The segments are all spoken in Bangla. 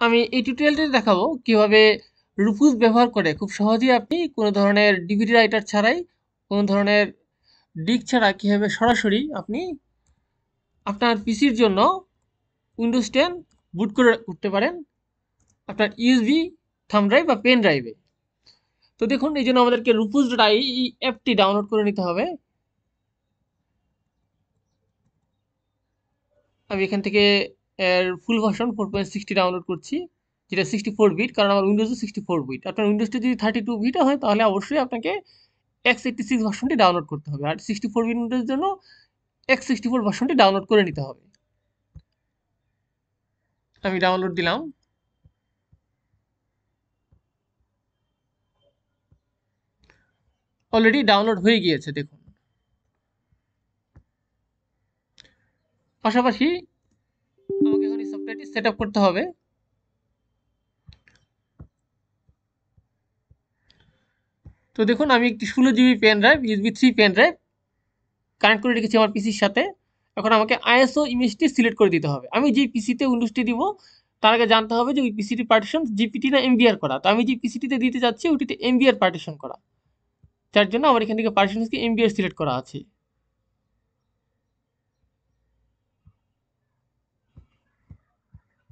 আমি এই টিউটোরিয়ালটি দেখাবো কিভাবে রুপুস ব্যবহার করে খুব সহজেই আপনি কোনো ধরনের ডিভিডি রাইটার ছাড়াই, কোনো ধরনের ডিক ছাড়া কিভাবে সরাসরি আপনি আপনার পিসির জন্য উইন্ডোজ 10 বুট করে উঠতে পারেন আপনার ইউএসবি থাম্ব ড্রাইভ বা পেন ড্রাইভে। তো দেখুন, এই জন্য আমাদেরকে রুপুস ডট আই এই অ্যাপটি ডাউনলোড করে নিতে হবে। আমি এখান থেকে এর ফুল ভার্সন 4.60 ডাউনলোড করছি, যেটা 64 বিট, কারণ আমার উইন্ডোজও 64 বিট। আপনার উইন্ডোজটা যদি 32 বিট হয় তাহলে অবশ্যই আপনাকে x86 ভার্সনটি ডাউনলোড করতে হবে, আর 64 বিট উইন্ডোজের জন্য x64 ভার্সনটি ডাউনলোড করে নিতে হবে। আমি ডাউনলোড দিলাম। অলরেডি ডাউনলোড হয়ে গিয়েছে দেখুন। পাশাপাশি আমাকে এখন এই সফটওয়্যারটি সেট আপ করতে হবে। তো দেখুন, আমি একটি 16 GB pen drive, USB 3 pen drive connect করে রেখেছি আমার পিসির সাথে। এখন আমাকে আইএসও ইমেজটি সিলেক্ট করে দিতে হবে। আমি যে পিসিতে উইন্ডোজটি দিব তার আগে জানতে হবে যে ওই পিসিটির পার্টিশন জিপিটি না এমবিআর করা। তো আমি যে পিসিটিতে দিতে যাচ্ছি ওইটিতে এমবিআর পার্টিশন করা, যার জন্য আমার এখান থেকে পার্টিশনকে এমবিআর সিলেক্ট করা আছে।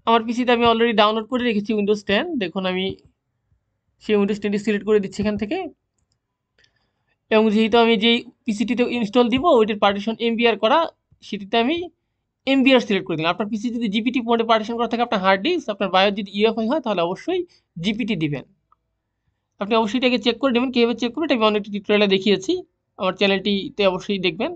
আমার পিসিতে আমি অলরেডি ডাউনলোড করে রেখেছি উইন্ডোজ 10। দেখুন, আমি সেই উইন্ডোজ 10টি সিলেক্ট করে দিচ্ছি এখান থেকে। এবং যেহেতু আমি যেই পিসিটিতে ইনস্টল দিব ওইটির পার্টিশন এমবিআর করা, সেটিতে আমি এমবিআর সিলেক্ট করে দিলাম। আপনার পিসি যদি জিপিটি মোডে পার্টিশন করা থাকে, আপনার হার্ড ডিস্ক, আপনার বায়োস যদি ইউএফআই হয় তাহলে অবশ্যই জিপিটি দিবেন। আপনি অবশ্যই এটাকে চেক করে নেবেন। কীভাবে চেক করবেন এটা আমি অনেকটি টিউটোরিয়ালে দেখিয়েছি, আমার চ্যানেলটিতে অবশ্যই দেখবেন।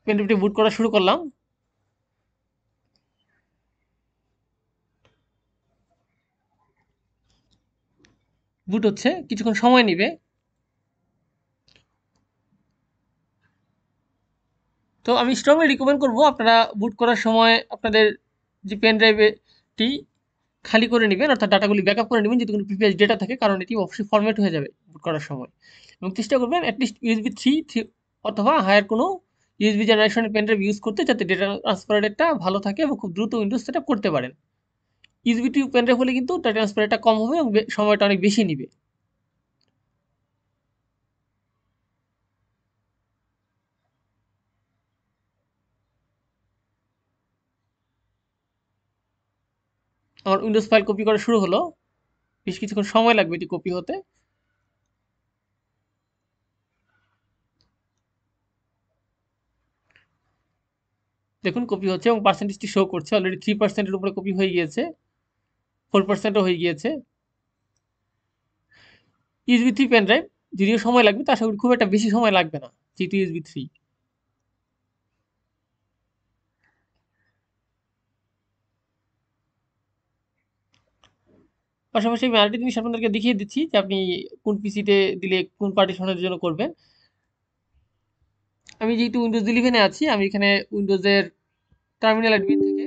পেনড্রাইভটি বুট করা শুরু করলাম। বুট হচ্ছে, কিছুক্ষণ সময় নেবে। তো আমি স্ট্রংলি রিকমেন্ড করবো আপনারা বুট করার সময় আপনাদের যে পেন ড্রাইভটি খালি করে নেবেন, অর্থাৎ ডাটাগুলি ব্যাকআপ করে নেবেন যদি কোনো প্রিভিয়াস ডেটা থাকে, কারণ এটি অবশ্যই ফরম্যাট হয়ে যাবে বুট করার সময়। এবং চেষ্টা করবেন অ্যাটলিস্ট USB 3 অথবা হায়ার কোনো ইউএসবি জেনারেশনের পেন ড্রাইভ ইউজ করতে, যাতে ডেটা ট্রান্সফার রেটটা ভালো থাকে এবং খুব দ্রুত উইন্ডোজ সেট আপ করতে পারেন। USB 2 পেন ড্রাইভ হলে কিন্তু ডেটা ট্রান্সফার রেটটা কম হবে এবং সময়টা অনেক বেশি নিবে। আমার উইন্ডোজ ফাইল কপি করা শুরু হলো। বেশ কিছুক্ষণ সময় লাগবে এটি কপি হতে। দেখুন, কপি হচ্ছে এবং পার্সেন্টেজটি শো করছে। অলরেডি 3%-এর উপরে কপি হয়ে গিয়েছে, 4%ও হয়ে গিয়েছে। USB 3 পেন ড্রাইভ যদিও সময় লাগবে, তা আশা করি খুব একটা বেশি সময় লাগবে না, যেহেতু USB 3। পাশাপাশি আমি আরেকটা জিনিস আপনাদেরকে দেখিয়ে দিচ্ছি যে আপনি কোন পিসিতে দিলে কোন পার্টিশনের জন্য করবেন। আমি যেহেতু উইন্ডোজ 11-এ আছি, আমি এখানে উইন্ডোজের টার্মিনাল অ্যাডমিন থেকে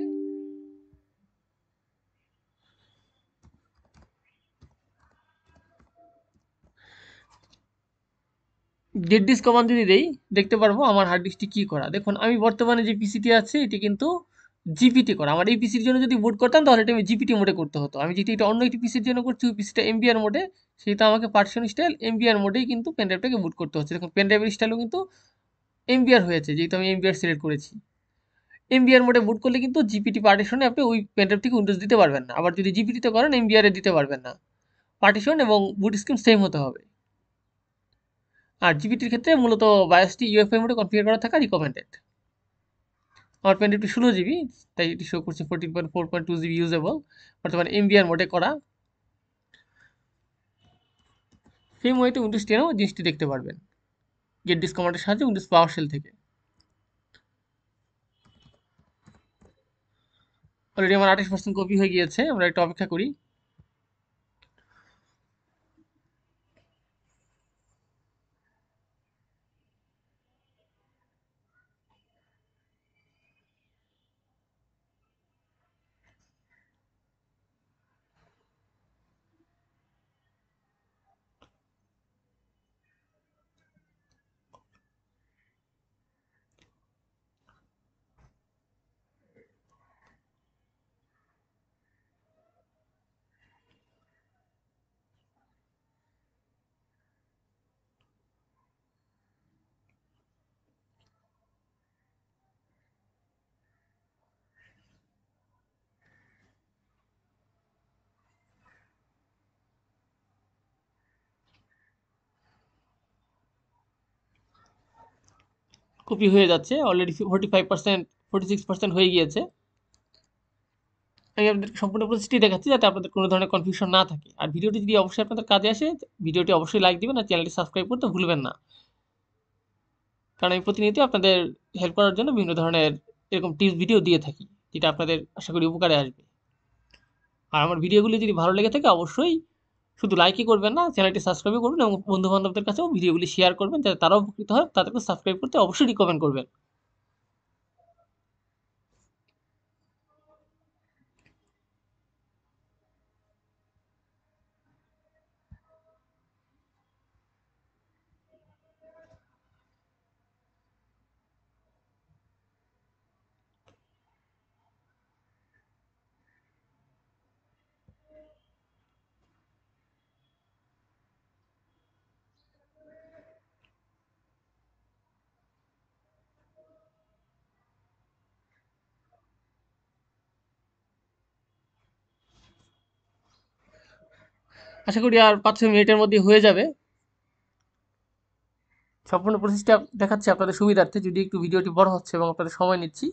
গেট ডিস্ক কমান্ড যদি দেই, দেখতে পারবো আমার হার্ড ডিস্কটি কী করা। দেখুন, আমি বর্তমানে যে পিসিটি আছে এটি কিন্তু জিপিটি করা। আমার এই পিসির জন্য যদি বুট করতাম তাহলে এটা আমি জিপিটি মোডে করতে হতো। আমি যেহেতু এটা অন্য একটি পিসির জন্য করছি, ওই পিসিটা এমবিআর মোডে, সেহেতু আমাকে পার্টিশন স্টাইল এমবিআর মোডেই কিন্তু পেন ড্রাইভটাকে বুট করতে হচ্ছে। দেখুন, পেন ড্রাইভের স্টাইলও কিন্তু এমবিআর হয়েছে, যেহেতু আমি এমবিআর সিলেক্ট করেছি। এমবিআর মোডে বুট করলে কিন্তু জিপিটি পার্টিশনে আপনি ওই পেন ড্রাইভ থেকে উইন্ডোজ দিতে পারবেন না। আবার যদি জিপিটিতে করেন এমবিআর এ দিতে পারবেন না। পার্টিশন এবং বুট স্কিম সেম হতে হবে। আর জিপিটির ক্ষেত্রে মূলত বায়োসটি ইউএফআই মোডে কনফিগার করা থাকা রিকমেন্ডেড। আমার পেন ড্রাইভটি 16 জিবি, তাই এটি শো করছে 14.4.2 জিবি ইউজেবল, বর্তমানে এমবিআর মোডে করা। সেম ওয়েতে উইন্ডোজ 10-এও জিনিসটি দেখতে পারবেন গেট ডিস্ক কমান্ডের সাহায্যে উইন্ডোজ পাওয়ার শেল থেকে। অলরেডি আমার 28% কপি হয়ে গিয়েছে, আমরা একটু অপেক্ষা করি। কপি হয়ে যাচ্ছে, অলরেডি 45%, 46% হয়ে গিয়েছে। আমি আপনাদের সম্পূর্ণ প্রসেসটি দেখাচ্ছি যাতে আপনাদের কোনো ধরনের কনফিউশন না থাকে। আর ভিডিওটি যদি অবশ্যই আপনাদের কাজে আসে, ভিডিওটি অবশ্যই লাইক দিবেন আর চ্যানেলটি সাবস্ক্রাইব করতে ভুলবেন না, কারণ আমি প্রতিনিয়ত আপনাদের হেল্প করার জন্য বিভিন্ন ধরনের এরকম টিপস ভিডিও দিয়ে থাকি, যেটা আপনাদের আশা করি উপকারে আসবে। আর আমার ভিডিওগুলি যদি ভালো লেগে থাকে অবশ্যই শুধু লাইকই করবেন না, চ্যানেলটি সাবস্ক্রাইবও করবেন এবং বন্ধু বান্ধবদের কাছেও ভিডিওগুলি শেয়ার করবেন যাতে তারাও উপকৃত হয়। তাদেরকে সাবস্ক্রাইব করতে অবশ্যই রিকমেন্ড করবেন। আশা করি আর 5-6 মিনিটের মধ্যে হয়ে যাবে। সম্পূর্ণ প্রসেসটা দেখাচ্ছি আপনাদের সুবিধার্থে, যদি একটু ভিডিওটি বড় হচ্ছে এবং আপনাদের সময় নিচ্ছি।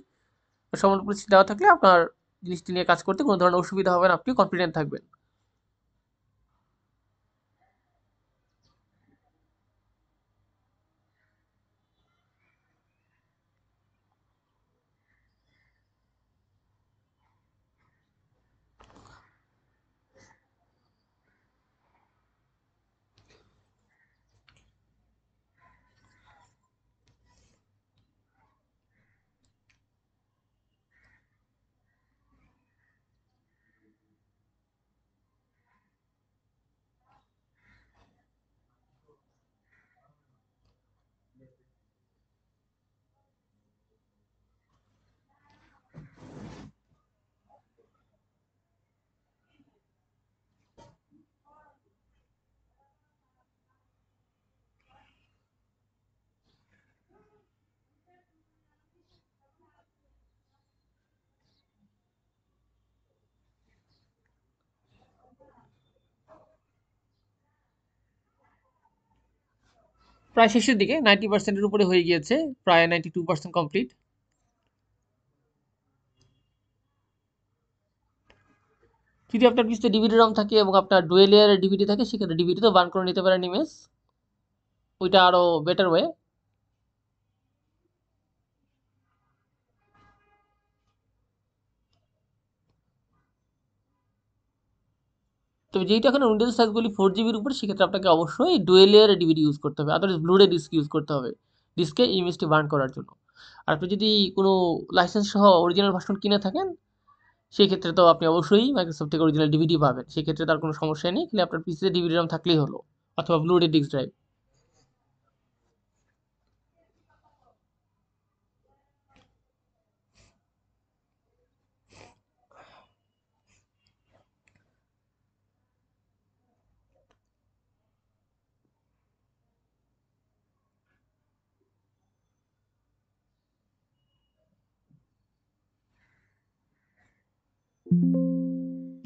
সম্পূর্ণ প্রসেস দেওয়া থাকলে আপনার জিনিসটি নিয়ে কাজ করতে কোনো ধরনের অসুবিধা হবে না, আপনি কনফিডেন্ট থাকবেন। প্রায় শেষের দিকে 90%-এর উপরে হয়ে গিয়েছে, প্রায় 92% কমপ্লিট। যদি আপনার পিছনে ডিভিডি রম থাকে এবং আপনার ডুয়েল লেয়ারের ডিভিডি থাকে, সেক্ষেত্রে ডিভিডি তো বার্ন করে নিতে পারেন ইমেজ, ওইটা আরও বেটার ওয়ে। তবে যেহেতু এখন উইন্ডোজ সাইজগুলি 4 জিবির উপরে, সেক্ষেত্রে আপনাকে অবশ্যই ডুয়েল লেয়ারের ডিভিডি ইউজ করতে হবে, আদারওয়াইজ ব্লুরে ডিস্ক ইউজ করতে হবে ডিস্কে ইমেজটি বার্ন করার জন্য। আর আপনি যদি কোনো লাইসেন্স সহ অরিজিনাল ভার্সন কিনে থাকেন, সেই ক্ষেত্রে তো আপনি অবশ্যই মাইক্রোসফট থেকে অরিজিনাল ডিভিডি পাবেন, সেক্ষেত্রে তার কোনো সমস্যা নেই, খালি আপনার পিসিতে ডিভিডি রম থাকলেই হলো, অথবা ব্লুরে ডিস্ক ড্রাইভ।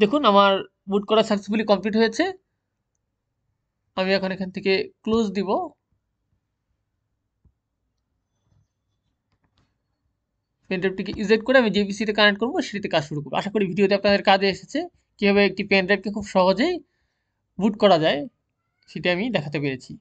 দেখুন আমার বুট করা সাকসেসফুলি কমপ্লিট হয়েছে। আমি এখন এখান থেকে ক্লোজ দিব, পেনড্রাইভটিকে ইজেক্ট করে আমি যে পিসিতে কানেক্ট করবো সেটিতে কাজ শুরু করবো। আশা করি ভিডিওতে আপনাদের কাজে এসেছে, কীভাবে একটি পেনড্রাইভকে খুব সহজেই বুট করা যায় সেটা আমি দেখাতে পেরেছি।